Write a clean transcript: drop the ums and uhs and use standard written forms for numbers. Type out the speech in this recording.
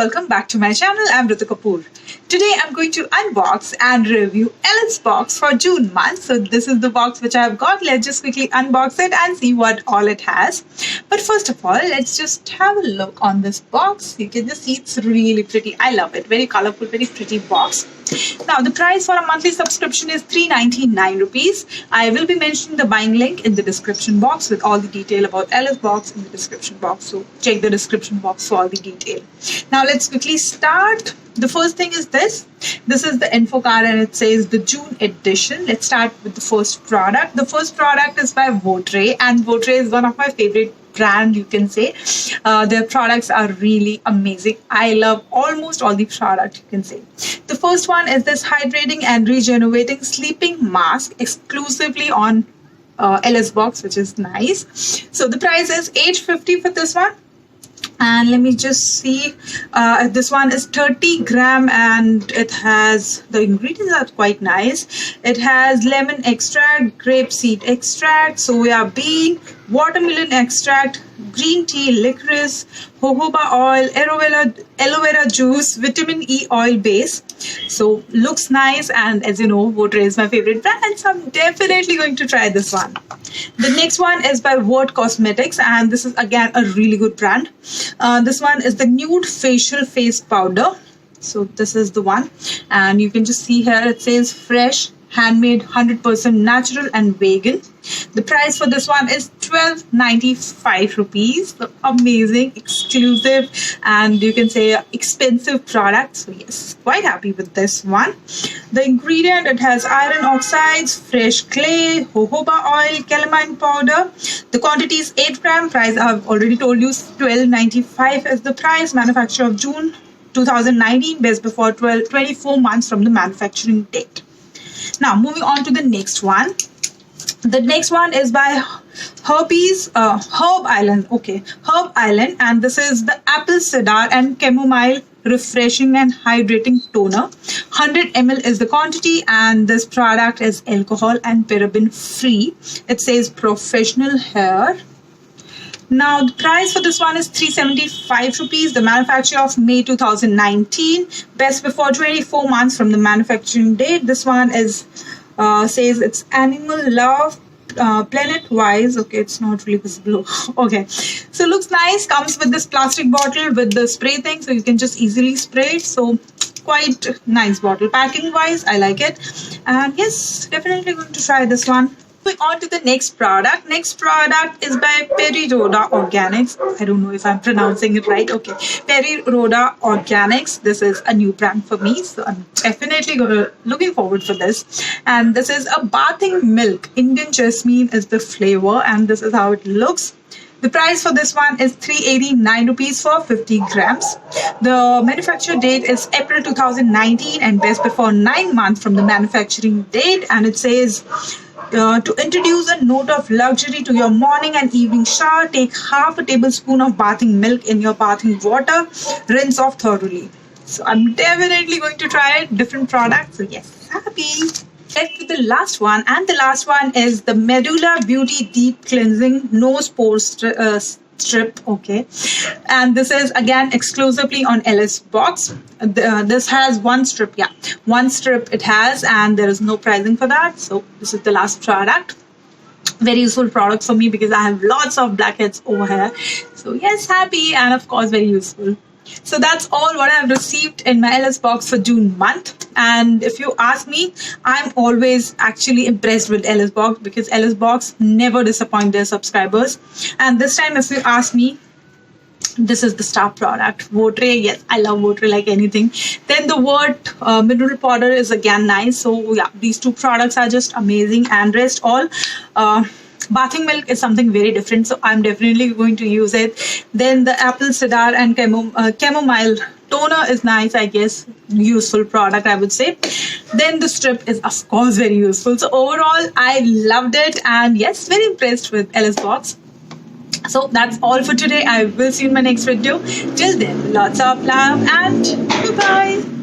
welcome back to my channel. I'm Ritu Kapoor. Today I'm going to unbox and review Ellish Box for June month. So this is the box which I've got. Let's just quickly unbox it and see what all it has. But first of all, let's just have a look on this box. You can just see it's really pretty. I love it. Very colorful, very pretty box. Now the price for a monthly subscription is 399 rupees. I will be mentioning the buying link in the description box with all the detail about Ellish Box in the description box. So check the description box for all the detail. Now let's quickly start. The first thing is this. This is the info card and it says the June edition. Let's start with the first product. The first product is by Votray, and Votray is one of my favorite brand, you can say. Their products are really amazing. I love almost all the products, you can say. The first one is this hydrating and regenerating sleeping mask exclusively on Ellish Box, which is nice. So the price is $8.50 for this one. And let me just see, this one is 30 gram and it has, the ingredients are quite nice. It has lemon extract, grape seed extract, soya bean, watermelon extract, green tea, licorice, jojoba oil, aloe vera juice, vitamin E oil base. So looks nice, and as you know, Votray is my favorite brand, so I'm definitely going to try this one. The next one is by Word Cosmetics, and this is again a really good brand. This one is the Nude Facial Face Powder. So this is the one, and you can just see here it says fresh, handmade, 100% natural and vegan. The price for this one is 12.95 rupees. So amazing, exclusive, and you can say expensive product. So yes, quite happy with this one. The ingredient, it has iron oxides, fresh clay, jojoba oil, calamine powder. The quantity is 8 gram. Price I've already told you, 12.95 is the price. Manufacture of June 2019, best before 24 months from the manufacturing date. Now moving on to the next one. The next one is by Herb Island. Okay, Herb Island, and this is the apple cedar and chamomile refreshing and hydrating toner. 100 ml is the quantity, and this product is alcohol and paraben free. It says professional hair. Now the price for this one is 375 rupees. The manufacture of May 2019, best before 24 months from the manufacturing date. This one is says it's animal love planet wise. Okay, it's not really visible. Okay, so looks nice. Comes with this plastic bottle with the spray thing, so you can just easily spray it. So quite nice bottle. Packing wise, I like it, and yes, definitely going to try this one. Moving on to the next product. Next product is by Peri Rhoda Organics. I don't know if I'm pronouncing it right. Okay, Peri Rhoda Organics. This is a new brand for me, so I'm definitely looking forward for this. And this is a bathing milk. Indian jasmine is the flavor, and this is how it looks. The price for this one is 389 rupees for 50 grams. The manufacture date is April 2019 and best before 9 months from the manufacturing date. And it says, to introduce a note of luxury to your morning and evening shower, take half a tablespoon of bathing milk in your bathing water. Rinse off thoroughly. So I'm definitely going to try it. Different products. So yes, happy. Left with the last one, and the last one is the Medulla Beauty Deep Cleansing Nose Pore Strip. Okay, and this is again exclusively on Ellish Box. This has one strip. Yeah, one strip it has, and there is no pricing for that. So this is the last product. Very useful product for me because I have lots of blackheads over here. So yes, happy, and of course very useful. So that's all what I've received in my Ellish Box for June month. And if you ask me, I'm always actually impressed with Ellish Box because Ellish Box never disappoint their subscribers. And this time, if you ask me, this is the star product. Votray, yes, I love Votray like anything. Then the Word mineral powder is again nice. So yeah, these two products are just amazing, and rest all. Bathing milk is something very different, so I'm definitely going to use it. Then the apple cedar and chamomile toner is nice, I guess. Useful product, I would say. Then the strip is of course very useful. So overall, I loved it, and yes, very impressed with Ellish Box. So that's all for today. I will see you in my next video. Till then, lots of love and goodbye.